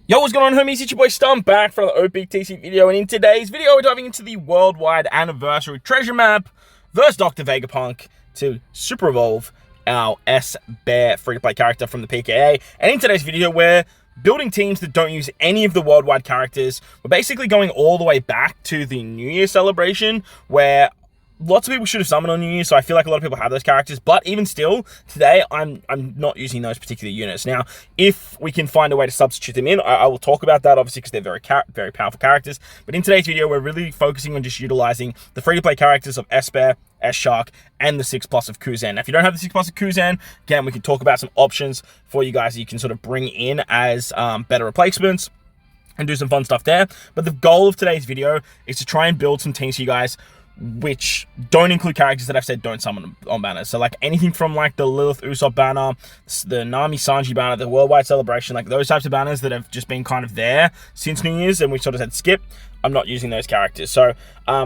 Yo, what's going on, homies? It's your boy Stump back from the OPTC video, and in today's video, we're diving into the worldwide anniversary treasure map versus Dr. Vegapunk to super evolve our S-Bear free-to-play character from the PKA. And in today's video, we're building teams that don't use any of the worldwide characters. We're basically going all the way back to the New Year celebration, where lots of people should have summoned on New Year, so I feel like a lot of people have those characters, but even still, today, I'm not using those particular units. Now, if we can find a way to substitute them in, I will talk about that, obviously, because they're very powerful characters, but in today's video, we're really focusing on just utilizing the free-to-play characters of S-Bear, S-Shark, and the 6+ of Kuzan. Now, if you don't have the 6+ of Kuzan, again, we can talk about some options for you guys that you can sort of bring in as better replacements and do some fun stuff there, but the goal of today's video is to try and build some teams for you guys which don't include characters that I've said don't summon on banners. So like anything from like the Lilith Usopp banner, the Nami Sanji banner, the Worldwide Celebration, like those types of banners that have just been kind of there since New Year's and we sort of said skip, I'm not using those characters. So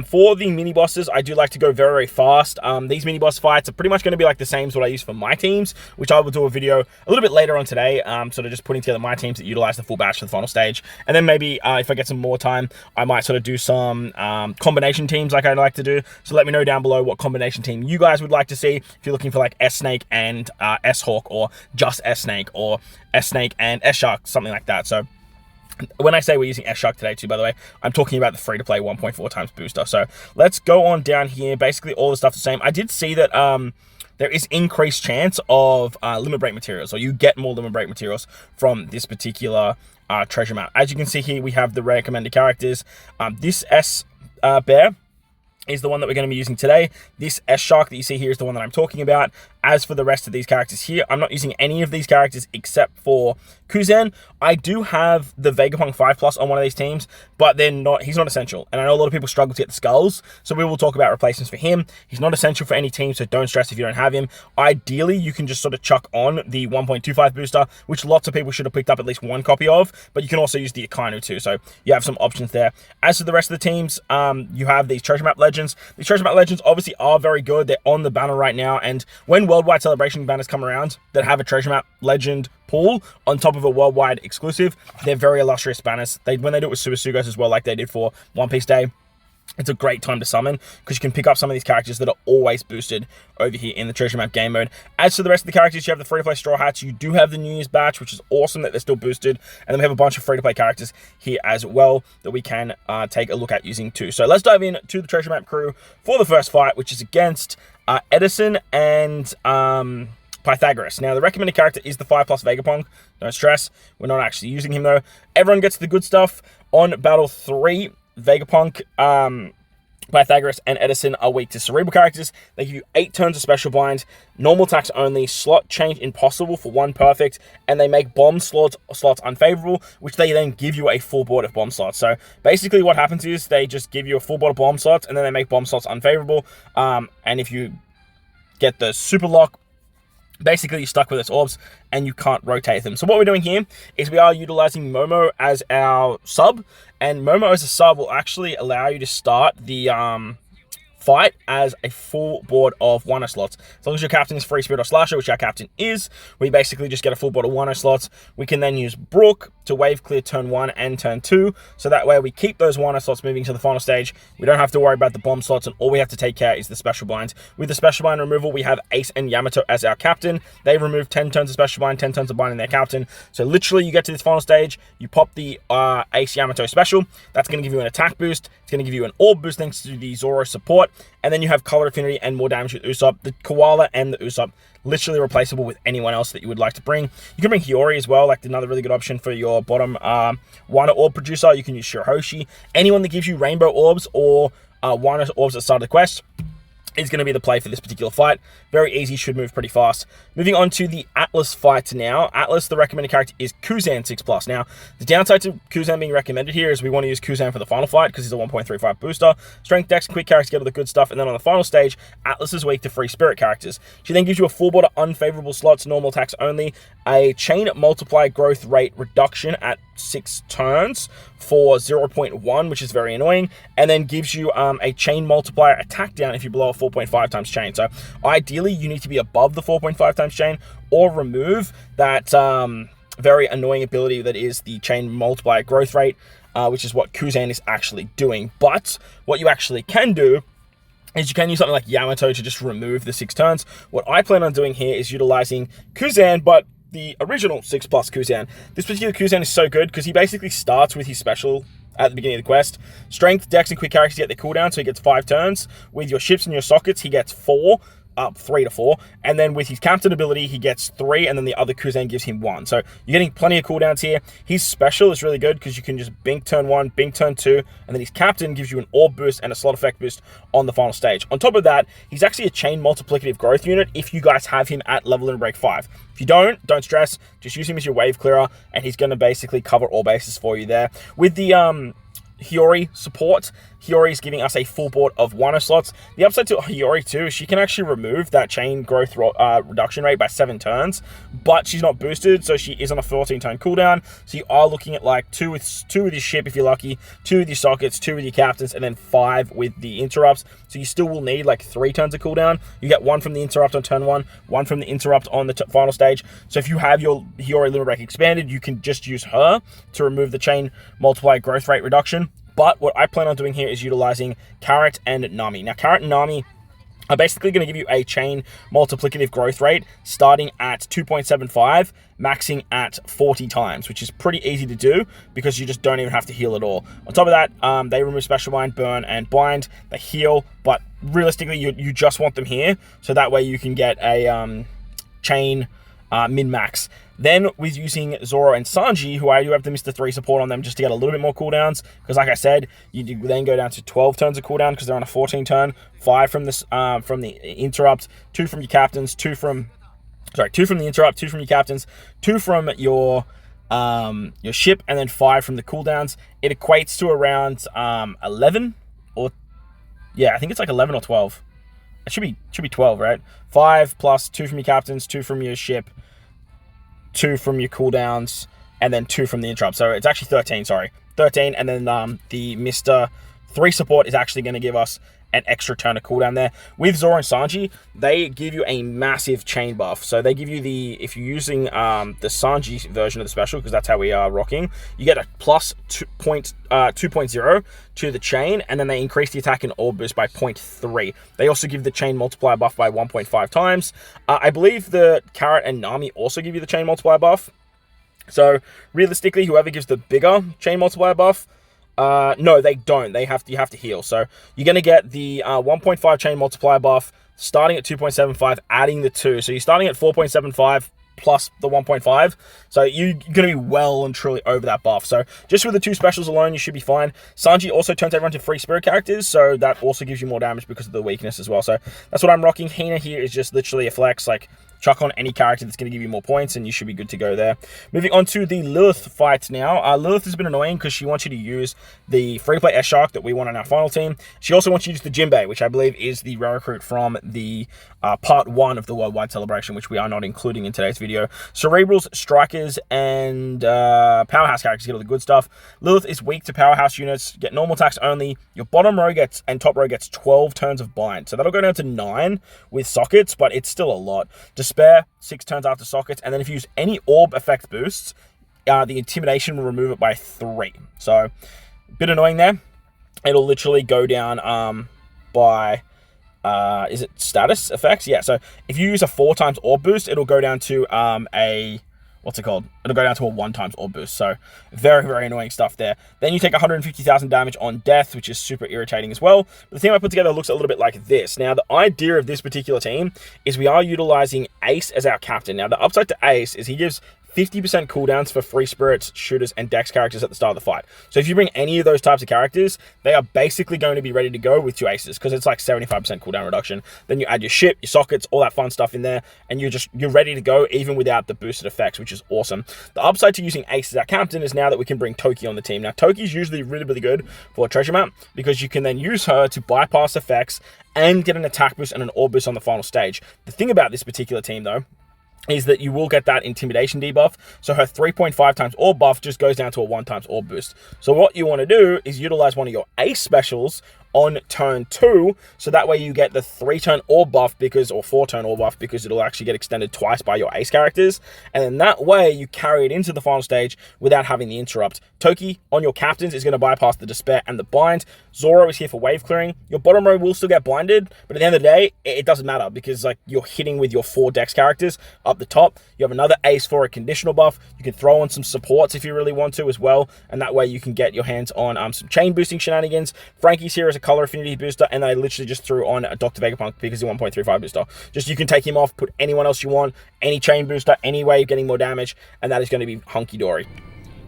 for the mini bosses, I do like to go very, very fast. These mini boss fights are pretty much going to be like the same as what I use for my teams, which I will do a video a little bit later on today, sort of just putting together my teams that utilize the full batch for the final stage. And then maybe if I get some more time, I might sort of do some combination teams like I like to do. So let me know down below what combination team you guys would like to see if you're looking for like S-Snake and S-Hawk, or just S-Snake, or S-Snake and S-Shark, something like that. So when I say we're using S-Shark today too, by the way, I'm talking about the free-to-play 1.4 times booster. So let's go on down here. Basically, all the stuff's the same. I did see that there is increased chance of limit break materials, or you get more limit break materials from this particular treasure map. As you can see here, we have the recommended characters. This S-Bear is the one that we're going to be using today. This S-Shark that you see here is the one that I'm talking about. As for the rest of these characters here, I'm not using any of these characters except for Kuzan. I do have the Vegapunk 5+ on one of these teams, but he's not essential. And I know a lot of people struggle to get the skulls, so we will talk about replacements for him. He's not essential for any team, so don't stress if you don't have him. Ideally, you can just sort of chuck on the 1.25 booster, which lots of people should have picked up at least one copy of, but you can also use the Akainu too, so you have some options there. As for the rest of the teams, you have these treasure map legends. These treasure map legends obviously are very good. They're on the banner right now, and when Worldwide Celebration banners come around that have a treasure map legend pool on top of a worldwide exclusive, they're very illustrious banners. When they do it with Super Sugos as well, like they did for One Piece Day, it's a great time to summon because you can pick up some of these characters that are always boosted over here in the treasure map game mode. As for the rest of the characters, you have the free-to-play Straw Hats. You do have the New Year's batch, which is awesome that they're still boosted. And then we have a bunch of free-to-play characters here as well that we can take a look at using too. So let's dive in to the treasure map crew for the first fight, which is against Edison and Pythagoras. Now, the recommended character is the 5+ Vegapunk. Don't stress. We're not actually using him, though. Everyone gets the good stuff. On Battle 3, Vegapunk, Pythagoras, and Edison are weak to cerebral characters. They give you 8 turns of special bind, normal attacks only, slot change impossible for 1 perfect, and they make bomb slots unfavorable, which they then give you a full board of bomb slots. So basically what happens is they just give you a full board of bomb slots, and then they make bomb slots unfavorable. And if you get the super lock, basically you're stuck with its orbs and you can't rotate them. So what we're doing here is we are utilizing Momo as our sub, and Momo as a sub will actually allow you to start the fight as a full board of 1-0 slots. As long as your captain is Free Spirit or Slasher, which our captain is, we basically just get a full board of 1-0 slots. We can then use Brook to wave clear turn 1 and turn 2, so that way we keep those 1-0 slots moving to the final stage. We don't have to worry about the bomb slots, and all we have to take care is the special binds. With the special bind removal, we have Ace and Yamato as our captain. They remove 10 turns of special bind, 10 turns of bind in their captain. So literally, you get to this final stage, you pop the Ace Yamato special. That's going to give you an attack boost. It's going to give you an orb boost thanks to the Zoro support. And then you have color affinity and more damage with Usopp. The Koala and the Usopp, literally replaceable with anyone else that you would like to bring. You can bring Hiyori as well, like another really good option for your bottom Wano orb producer. You can use Shirahoshi. Anyone that gives you rainbow orbs or Wano orbs at the start of the quest is going to be the play for this particular fight. Very easy, should move pretty fast. Moving on to the Atlas fight now. Atlas, the recommended character is Kuzan 6+. Now, the downside to Kuzan being recommended here is we want to use Kuzan for the final fight because he's a 1.35 booster. Strength, Dex, quick characters get all the good stuff, and then on the final stage, Atlas is weak to Free Spirit characters. She then gives you a full board of unfavorable slots, normal attacks only, a chain multiply growth rate reduction at 6 turns for 0.1, which is very annoying, and then gives you a chain multiplier attack down if you blow a 4.5 times chain. So ideally, you need to be above the 4.5 times chain or remove that very annoying ability that is the chain multiplier growth rate, which is what Kuzan is actually doing. But what you actually can do is you can use something like Yamato to just remove the 6 turns. What I plan on doing here is utilizing Kuzan, but the original 6+ Kuzan. This particular Kuzan is so good because he basically starts with his special at the beginning of the quest. Strength, Dex, and Quick characters get their cooldown, so he gets 5 turns. With your ships and your sockets, he gets 4. Up 3 to 4, and then with his captain ability he gets 3, and then the other Kuzan gives him 1. So you're getting plenty of cooldowns here. His special is really good because you can just bink turn 1, bink turn 2, and then his captain gives you an orb boost and a slot effect boost on the final stage. On top of that, he's actually a chain multiplicative growth unit if you guys have him at level limit break 5. If you don't stress, just use him as your wave clearer, and he's going to basically cover all bases for you there. With the Hiyori support, Hiyori is giving us a full board of Wano slots. The upside to Hiyori too is she can actually remove that chain growth reduction rate by 7 turns, but she's not boosted, so she is on a 14-turn cooldown. So you are looking at like 2 with your ship if you're lucky, 2 with your sockets, 2 with your captains, and then 5 with the interrupts. So you still will need like 3 turns of cooldown. You get 1 from the interrupt on turn 1, 1 from the interrupt on the final stage. So if you have your Hiyori limit break expanded, you can just use her to remove the chain multiplier growth rate reduction. But what I plan on doing here is utilizing Carrot and Nami. Now, Carrot and Nami are basically going to give you a chain multiplicative growth rate starting at 2.75, maxing at 40 times, which is pretty easy to do because you just don't even have to heal at all. On top of that, they remove Special Bind, Burn, and Bind. They heal, but realistically, you just want them here, so that way you can get a chain min-max. Then with using Zoro and Sanji, who I do have the Mr. 3 support on them just to get a little bit more cooldowns, because like I said, you do then go down to 12 turns of cooldown because they're on a 14 turn, 5 from this from the interrupt, 2 from your captains, 2 from the interrupt, 2 from your captains, 2 from your ship, and then 5 from the cooldowns. It equates to around 11 or yeah, I think it's like 11 or 12. It should be 12, right? 5 plus 2 from your captains, 2 from your ship, 2 from your cooldowns, and then 2 from the interrupt. So it's actually 13, sorry. 13, and then the Mr. 3 support is actually going to give us an extra turn of cooldown there. With Zoro and Sanji, they give you a massive chain buff. So they give you if you're using the Sanji version of the special, because that's how we are rocking, you get a plus 2.0 to the chain, and then they increase the attack and orb boost by 0.3. They also give the chain multiplier buff by 1.5 times. I believe the Carrot and Nami also give you the chain multiplier buff. So realistically, whoever gives the bigger chain multiplier buff, no, they don't. You have to heal. So you're going to get the 1.5 chain multiplier buff starting at 2.75, adding the 2. So you're starting at 4.75 plus the 1.5. So you're going to be well and truly over that buff. So just with the 2 specials alone, you should be fine. Sanji also turns everyone to free spirit characters, so that also gives you more damage because of the weakness as well. So that's what I'm rocking. Hina here is just literally a flex, like chuck on any character that's going to give you more points, and you should be good to go there. Moving on to the Lilith fight now. Lilith has been annoying because she wants you to use the free-play S-Shark that we want on our final team. She also wants you to use the Jinbei, which I believe is the rare recruit from the part 1 of the Worldwide Celebration, which we are not including in today's video. Cerebrals, Strikers, and Powerhouse characters get all the good stuff. Lilith is weak to Powerhouse units, get normal attacks only. Your bottom row gets, and top row gets 12 turns of bind. So that'll go down to 9 with sockets, but it's still a lot. Despair, 6 turns after sockets, and then if you use any orb effect boosts, the intimidation will remove it by 3. So, a bit annoying there. It'll literally go down by, is it status effects? Yeah, so if you use a 4 times orb boost, it'll go down to what's it called? It'll go down to a 1 times orb boost. So very, very annoying stuff there. Then you take 150,000 damage on death, which is super irritating as well. But the team I put together looks a little bit like this. Now, the idea of this particular team is we are utilizing Ace as our captain. Now, the upside to Ace is he gives 50% cooldowns for free spirits, shooters, and dex characters at the start of the fight. So if you bring any of those types of characters, they are basically going to be ready to go with 2 aces, because it's like 75% cooldown reduction. Then you add your ship, your sockets, all that fun stuff in there, and you're ready to go even without the boosted effects, which is awesome. The upside to using Ace as our captain is now that we can bring Toki on the team. Now, Toki is usually really, really good for a treasure map, because you can then use her to bypass effects and get an attack boost and an orb boost on the final stage. The thing about this particular team, though, is that you will get that intimidation debuff, so her 3.5 times orb buff just goes down to a 1 times orb boost. So what you want to do is utilize one of your ace specials on turn 2, so that way you get the 3-turn orb buff or 4-turn orb buff, because it'll actually get extended twice by your ace characters, and then that way you carry it into the final stage without having the interrupt. Toki on your captains is going to bypass the Despair and the Bind. Zoro is here for wave clearing. Your bottom row will still get blinded, but at the end of the day, it doesn't matter, because like you're hitting with your 4 dex characters up the top. You have another ace for a conditional buff. You can throw on some supports if you really want to as well, and that way you can get your hands on some chain boosting shenanigans. Frankie's here as a color affinity booster, and I literally just threw on a Dr. Vegapunk because he's 1.35 booster. Just you can take him off, put anyone else you want, any chain booster, any way of getting more damage, and that is going to be hunky-dory.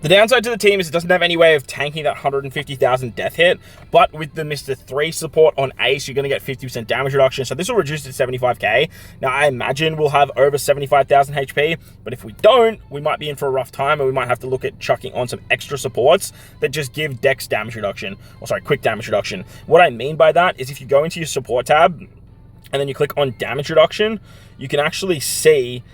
The downside to the team is it doesn't have any way of tanking that 150,000 death hit, but with the Mr. 3 support on Ace, you're going to get 50% damage reduction, so this will reduce to 75k. Now, I imagine we'll have over 75,000 HP, but if we don't, we might be in for a rough time, and we might have to look at chucking on some extra supports that just give dex damage reduction, quick damage reduction. What I mean by that is if you go into your support tab, and then you click on damage reduction, you can actually see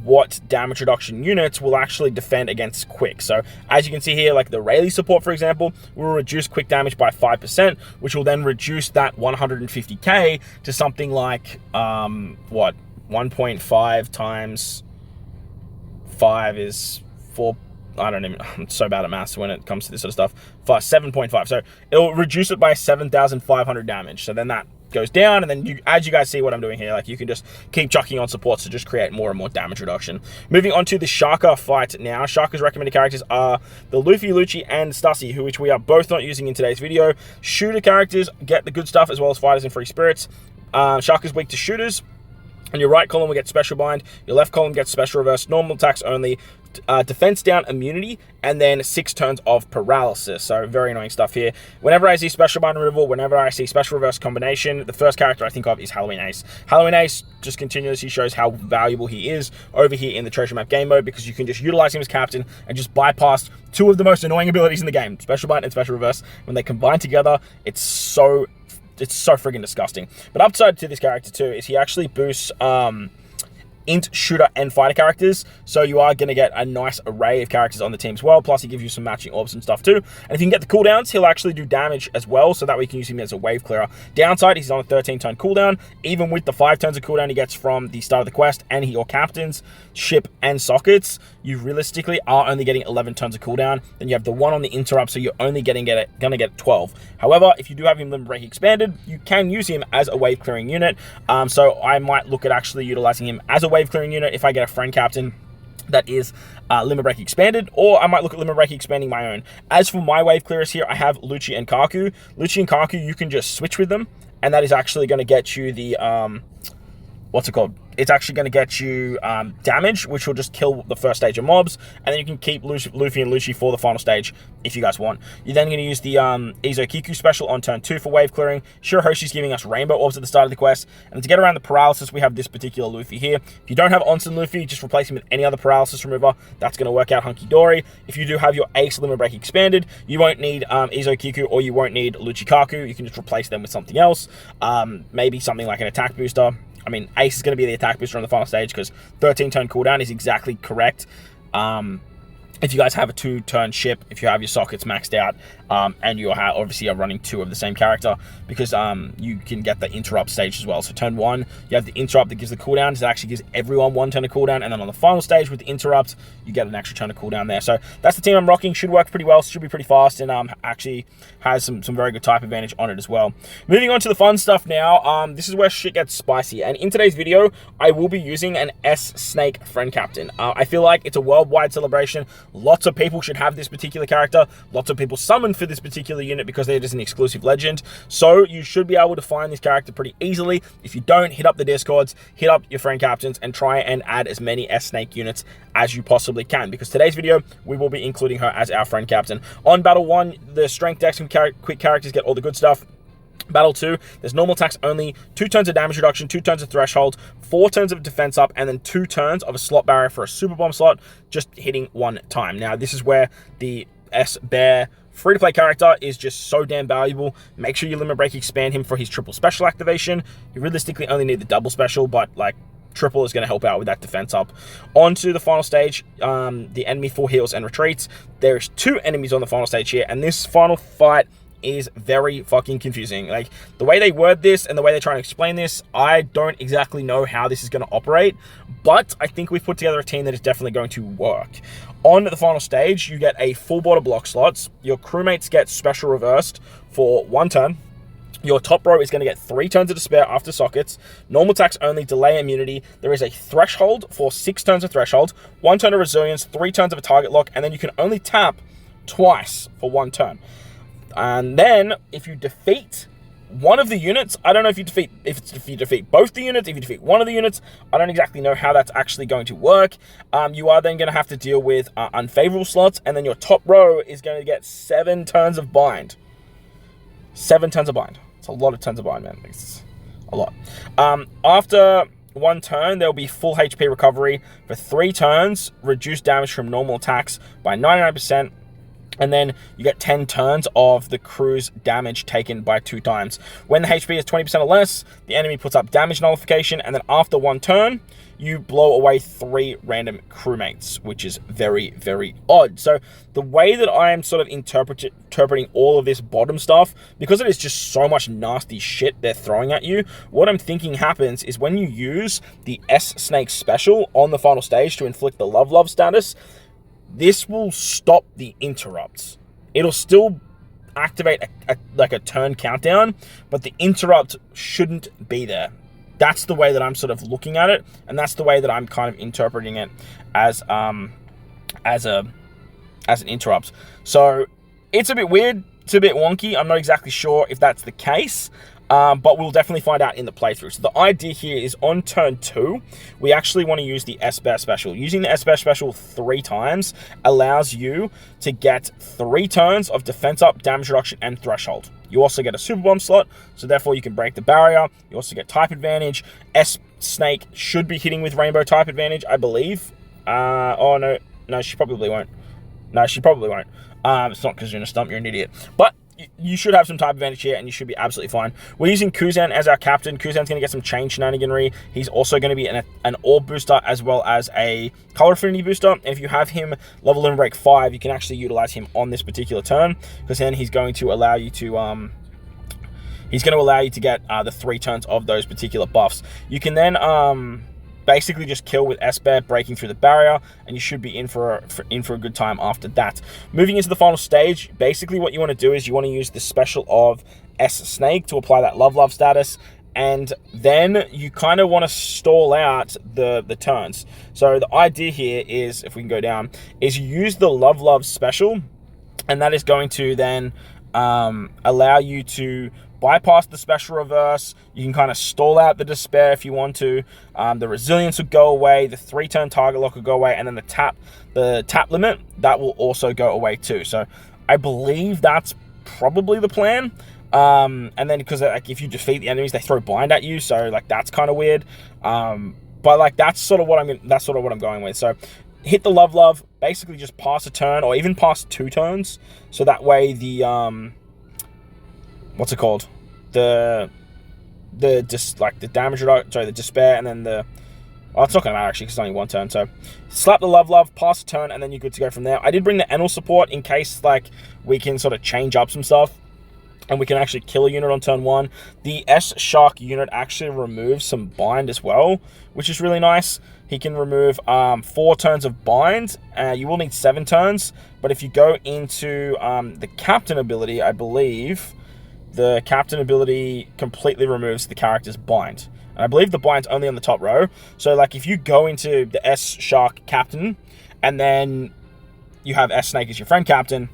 what damage reduction units will actually defend against quick. So as you can see here, like the Rayleigh support, for example, will reduce quick damage by 5%, which will then reduce that 150k to something like, 1.5 times 5 is 4. I'm so bad at maths when it comes to this sort of stuff. 7.5. So it'll reduce it by 7,500 damage. So then that goes down, and then as you guys see what I'm doing here, like you can just keep chucking on supports to just create more and more damage reduction. Moving on to the Shaka fight now. Shaka's recommended characters are the Luffy, Lucci, and Stussy, which we are both not using in today's video. Shooter characters get the good stuff, as well as fighters and free spirits. Shaka's weak to shooters. On your right column, we get Special Bind. Your left column gets Special Reverse, normal attacks only, defense down immunity, and then 6 turns of paralysis. So very annoying stuff here. Whenever I see Special Bind removal, whenever I see Special Reverse combination, the first character I think of is Halloween Ace. Halloween Ace just continuously shows how valuable he is over here in the treasure map game mode, because you can just utilize him as captain and just bypass 2 of the most annoying abilities in the game, Special Bind and Special Reverse. When they combine together, it's so friggin' disgusting. But upside to this character too is he actually boosts int, shooter, and fighter characters, so you are going to get a nice array of characters on the team as well, plus he gives you some matching orbs and stuff too. And if you can get the cooldowns, he'll actually do damage as well, so that way you can use him as a wave clearer. Downside, he's on a 13-turn cooldown. Even with the 5 turns of cooldown he gets from the start of the quest and your captains, ship, and sockets, you realistically are only getting 11 turns of cooldown. Then you have the 1 on the interrupt, so you're only gonna get 12. However, if you do have him Limit Break expanded, you can use him as a wave clearing unit. So I might look at actually utilizing him as a wave clearing unit if I get a friend captain that is Limit Break expanded, or I might look at Limit Break expanding my own. As for my wave clearers here, I have Lucci and Kaku. Lucci and Kaku, you can just switch with them, and that is actually going to get you the what's it called? It's actually going to get you damage, which will just kill the first stage of mobs, and then you can keep Luffy and Lucci for the final stage if you guys want. You're then going to use the Izo Kiku special on turn 2 for wave clearing. Shirahoshi's giving us rainbow orbs at the start of the quest, and to get around the paralysis, we have this particular Luffy here. If you don't have Onsen Luffy, just replace him with any other paralysis remover. That's going to work out hunky-dory. If you do have your Ace Limit Break expanded, you won't need Izo Kiku, or you won't need Lucci Kaku. You can just replace them with something else, maybe something like an attack booster. I mean, Ace is going to be the attack booster on the final stage because 13-turn cooldown is exactly correct. If you guys have a 2-turn ship, if you have your sockets maxed out, and you obviously are running 2 of the same character, because you can get the interrupt stage as well. So turn 1, you have the interrupt that gives the cooldowns. It actually gives everyone 1 turn of cooldown, and then on the final stage with the interrupt, you get an extra turn of cooldown there. So that's the team I'm rocking. Should work pretty well, should be pretty fast, and actually has some very good type advantage on it as well. Moving on to the fun stuff now, this is where shit gets spicy, and in today's video, I will be using an S-Snake friend captain. I feel like it's a worldwide celebration. Lots of people should have this particular character. Lots of people summon for this particular unit because they're just an exclusive legend. So you should be able to find this character pretty easily. If you don't, hit up the Discords, hit up your friend captains, and try and add as many S-Snake units as you possibly can, because today's video, we will be including her as our friend captain. On Battle 1, the Strength, Dex, and Quick characters get all the good stuff. Battle 2, there's normal attacks only, 2 turns of damage reduction, 2 turns of threshold, 4 turns of defense up, and then 2 turns of a slot barrier for a super bomb slot, just hitting 1 time. Now, this is where the S-Bear free-to-play character is just so damn valuable. Make sure you Limit Break expand him for his triple special activation. You realistically only need the double special, but like triple is going to help out with that defense up. On to the final stage, the enemy full heals and retreats. There's 2 enemies on the final stage here, and this final fight is very fucking confusing. Like, the way they word this and the way they try to explain this, I don't exactly know how this is going to operate, but I think we've put together a team that is definitely going to work. On the final stage, you get a full board of block slots. Your crewmates get special reversed for 1 turn. Your top row is going to get 3 turns of despair after sockets. Normal attacks only, delay immunity. There is a threshold for 6 turns of threshold, 1 turn of resilience, 3 turns of a target lock, and then you can only tap twice for 1 turn. And then if you defeat one of the units, I don't know if you defeat both the units, if you defeat one of the units, I don't exactly know how that's actually going to work. You are then going to have to deal with unfavorable slots, and then your top row is going to get 7 turns of bind. 7 turns of bind. It's a lot of turns of bind, man. It's a lot. After 1 turn, there will be full HP recovery for 3 turns, reduced damage from normal attacks by 99%, and then you get 10 turns of the crew's damage taken by 2 times. When the HP is 20% or less, the enemy puts up damage nullification, and then after 1 turn, you blow away 3 random crewmates, which is very, very odd. So the way that I am sort of interpreting all of this bottom stuff, because it is just so much nasty shit they're throwing at you, what I'm thinking happens is when you use the S-Snake special on the final stage to inflict the Love status, this will stop the interrupts. It'll still activate a turn countdown, but the interrupt shouldn't be there. That's the way that I'm sort of looking at it, and that's the way that I'm kind of interpreting it as an interrupt. So it's a bit weird, it's a bit wonky. I'm not exactly sure if that's the case, but we'll definitely find out in the playthrough. So the idea here is on turn 2, we actually want to use the S-Bear special. Using the S-Bear special 3 times allows you to get 3 turns of defense up, damage reduction, and threshold. You also get a super bomb slot, so therefore you can break the barrier. You also get type advantage. S-Snake should be hitting with rainbow type advantage, I believe. Oh, no, she probably won't. No, she probably won't. It's not because you're in a stump, you're an idiot. But you should have some type advantage here, and you should be absolutely fine. We're using Kuzan as our captain. Kuzan's going to get some chain shenaniganry. He's also going to be an orb booster as well as a color affinity booster. And if you have him level limit break 5, you can actually utilize him on this particular turn, because then he's going to allow you to get the 3 turns of those particular buffs. You can then basically just kill with S-Bear breaking through the barrier, and you should be in for a good time after that. Moving into the final stage, basically what you want to do is you want to use the special of S-Snake to apply that Love status, and then you kind of want to stall out the turns. So the idea here is, if we can go down, is you use the Love special, and that is going to then allow you to bypass the special reverse. You can kind of stall out the despair if you want to. The resilience will go away, the 3-turn target lock will go away, and then the tap limit, that will also go away too. So I believe that's probably the plan. And then because like if you defeat the enemies, they throw bind at you, so like that's kind of weird. But like that's sort of what I'm going with. So hit the Love, basically just pass a turn, or even pass 2 turns, so that way the what's it called? The damage reduction, sorry, the despair, and then it's not gonna matter actually because it's only 1 turn. So slap the Love, pass a turn, and then you're good to go from there. I did bring the Enel support in case like we can sort of change up some stuff, and we can actually kill a unit on turn 1. The S-Shark unit actually removes some bind as well, which is really nice. He can remove 4 turns of bind. You will need 7 turns, but if you go into the captain ability, I believe the captain ability completely removes the character's bind. And I believe the bind's only on the top row. So like if you go into the S-Shark captain, and then you have S-Snake as your friend captain,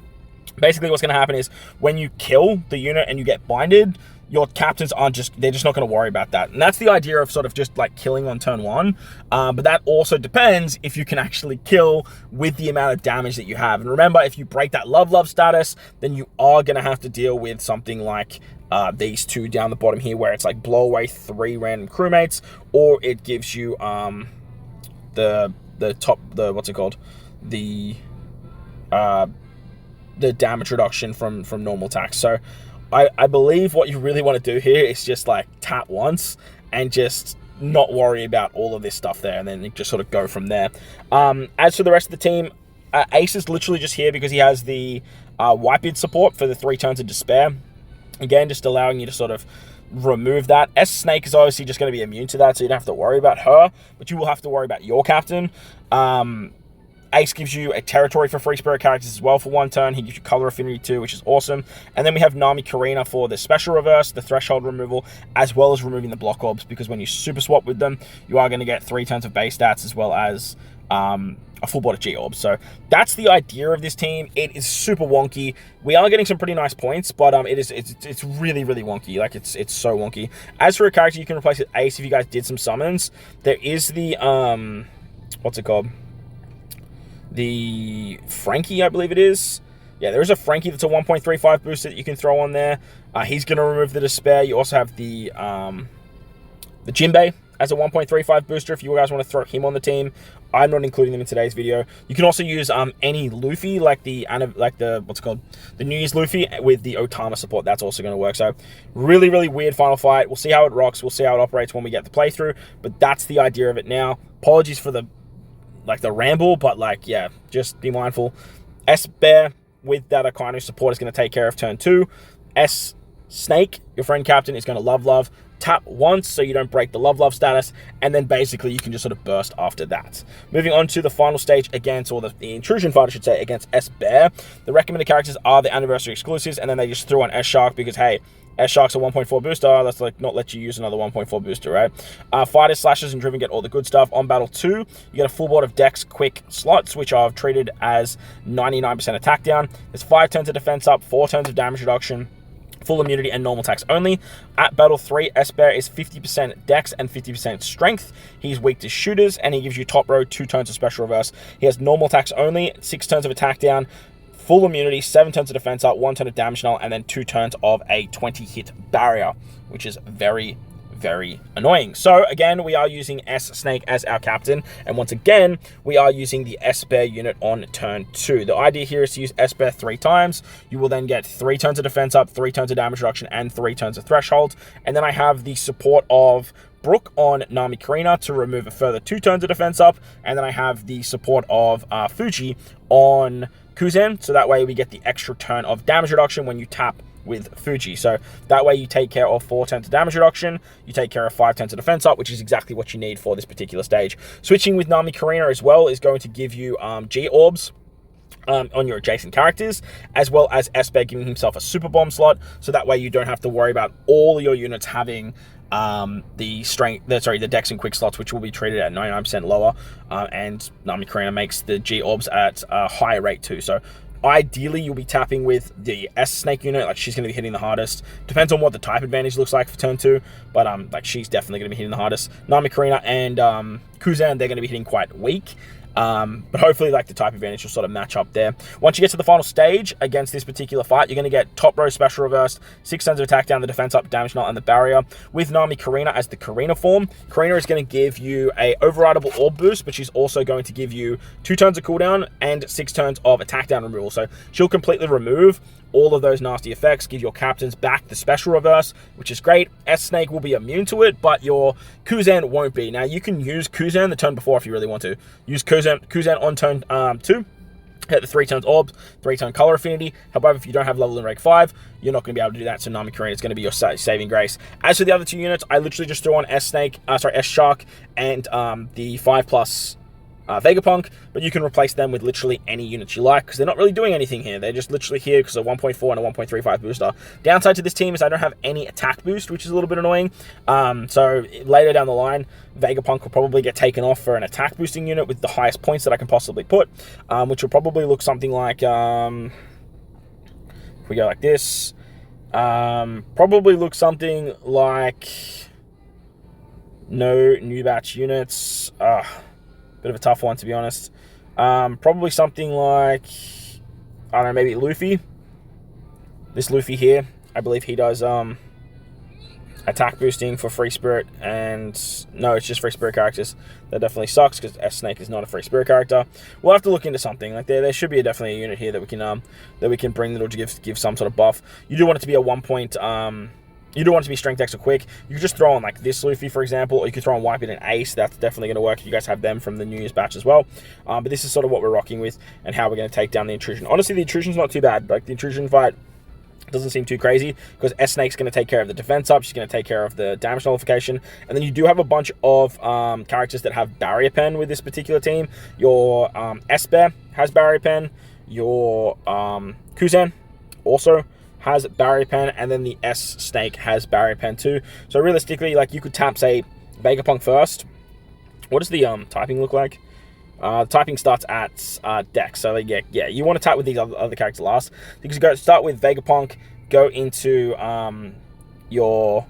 basically what's going to happen is when you kill the unit and you get binded, your captains they're just not going to worry about that. And that's the idea of sort of just like killing on turn 1. But that also depends if you can actually kill with the amount of damage that you have. And remember, if you break that Love status, then you are going to have to deal with something like these 2 down the bottom here, where it's like blow away 3 random crewmates, or it gives you the damage reduction from normal attacks. So I believe what you really want to do here is just like tap once and just not worry about all of this stuff there, and then you just sort of go from there. As for the rest of the team, Ace is literally just here because he has the Whitebeard support for the 3 turns of despair. Again, just allowing you to sort of remove that. S-Snake is obviously just going to be immune to that, so you don't have to worry about her, but you will have to worry about your captain. Ace gives you a territory for free spirit characters as well for 1 turn. He gives you color affinity too, which is awesome. And then we have Nami Karina for the special reverse, the threshold removal, as well as removing the block orbs, because when you super swap with them, you are going to get 3 turns of base stats as well as a full board of G-Orb. So that's the idea of this team. It is super wonky. We are getting some pretty nice points, but it's really, really wonky. Like, it's so wonky. As for a character you can replace with Ace if you guys did some summons, there is the, what's it called? The Frankie, I believe it is. Yeah, there is a Frankie that's a 1.35 booster that you can throw on there. He's going to remove the Despair. You also have the Jinbei as a 1.35 booster if you guys want to throw him on the team. I'm not including them in today's video. You can also use any Luffy, like the what's it called, the New Year's Luffy with the Otama support. That's also going to work. So really, really weird final fight. We'll see how it rocks. We'll see how it operates when we get the playthrough. But that's the idea of it now. Apologies for the ramble, but yeah, just be mindful. S-Bear with that Akainu support is going to take care of turn 2. S-Snake, your friend captain, is going to love. Tap once so you don't break the love status, and then basically you can just sort of burst after that. Moving on to the final stage against, or the intrusion fight I should say, against S-Bear. The recommended characters are the anniversary exclusives, and then they just threw on S-Shark because, hey, S-Shark's a 1.4 booster. Let's not let you use another 1.4 booster, right? Fighters, Slashers, and Driven get all the good stuff. On battle 2, you get a full board of Dex Quick slots, which are treated as 99% attack down. There's 5 turns of defense up, 4 turns of damage reduction, full immunity, and normal attacks only. At battle 3, S-Bear is 50% Dex and 50% Strength. He's weak to shooters, and he gives you top row 2 turns of special reverse. He has normal attacks only, 6 turns of attack down, full immunity, 7 turns of defense up, 1 turn of damage null, and then 2 turns of a 20-hit barrier, which is very, very annoying. So again, we are using S-Snake as our captain, and once again, we are using the S-Bear unit on turn 2. The idea here is to use S-Bear 3 times. You will then get 3 turns of defense up, 3 turns of damage reduction, and 3 turns of threshold. And then I have the support of Brook on Nami Karina to remove a further 2 turns of defense up, and then I have the support of Fuji on Kuzen, so that way we get the extra turn of damage reduction when you tap with Fuji. So that way you take care of 4 turns of damage reduction, you take care of 5 turns of defense up, which is exactly what you need for this particular stage. Switching with Nami Karina as well is going to give you G-Orbs on your adjacent characters, as well as S-Bear giving himself a super bomb slot, so that way you don't have to worry about all your units having the Dex and Quick slots, which will be treated at 99% lower, and Nami Karina makes the G-Orbs at a higher rate too. So ideally you'll be tapping with the S-Snake unit, like she's going to be hitting the hardest. Depends on what the type advantage looks like for turn 2, but like she's definitely going to be hitting the hardest. Nami Karina and Kuzen, they're going to be hitting quite weak. But hopefully like the type advantage will sort of match up there. Once you get to the final stage against this particular fight, you're going to get top row special reversed, 6 turns of attack down, the defense up, damage null, and the barrier. With Nami Karina as the Karina form, Karina is going to give you a overrideable orb boost, but she's also going to give you 2 turns of cooldown and 6 turns of attack down removal. So she'll completely remove all of those nasty effects, give your captains back the special reverse, which is great. S-Snake will be immune to it, but your Kuzen won't be. Now, you can use Kuzen the turn before if you really want to. Use Kuzen on turn 2. Hit the 3 turns orbs, 3 turn color affinity. However, if you don't have level in rank 5, you're not going to be able to do that, so Nami Karina is going to be your saving grace. As for the other 2 units, I literally just threw on S-Shark and the 5+ Vegapunk, but you can replace them with literally any units you like, because they're not really doing anything here. They're just literally here because of 1.4 and a 1.35 booster. Downside to this team is I don't have any attack boost, which is a little bit annoying. So later down the line, Vegapunk will probably get taken off for an attack boosting unit with the highest points that I can possibly put, which will probably look something like, if we go like this, probably look something like no new batch units. Bit of a tough one, to be honest. Probably something like, I don't know, maybe Luffy. This Luffy here, I believe he does attack boosting for free spirit, and no, it's just free spirit characters. That definitely sucks because S-Snake is not a free spirit character. We'll have to look into something. Like there should be definitely a unit here that we can bring that'll give some sort of buff. You do want it to be a 1 point. You don't want it to be strength extra quick. You could just throw on like this Luffy, for example, or you could throw on Wipe It and Ace. That's definitely going to work if you guys have them from the New Year's batch as well. But this is sort of what we're rocking with and how we're going to take down the intrusion. Honestly, the intrusion's not too bad. Like the intrusion fight Doesn't seem too crazy because S Snake's going to take care of the defense up. She's going to take care of the damage nullification. And then you do have a bunch of characters that have barrier pen with this particular team. Your S-Bear has barrier pen. Your Kuzen also has barrier pen, and then the S Snake has barrier pen too. So realistically, like, you could tap, say, Vegapunk first. What does the typing look like? Typing starts at Dex, so yeah, you want to tap with these other characters last. You can start with Vegapunk, go into your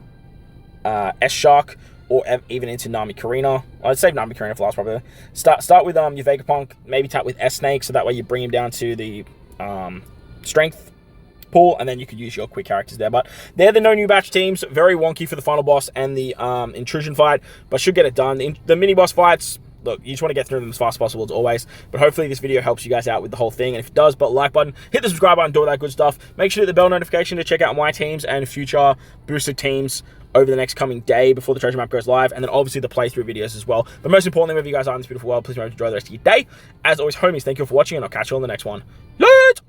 S-Shark, or even into Namikarina. I'd save Namikarina for last, probably. Start with your Vegapunk, maybe tap with S-Snake, so that way you bring him down to the strength pool, and then you could use your quick characters there. But they're the no new batch teams. Very wonky for the final boss and the intrusion fight, but should get it done. The mini boss fights, look, you just want to get through them as fast as possible, as always. But hopefully this video helps you guys out with the whole thing. And if it does, but like button, hit the subscribe button, do all that good stuff. Make sure to hit the bell notification to check out my teams and future boosted teams over the next coming day before the treasure map goes live. And then obviously the playthrough videos as well. But most importantly, wherever you guys are in this beautiful world, please remember to enjoy the rest of your day. As always, homies, thank you all for watching, and I'll catch you on the next one. Later!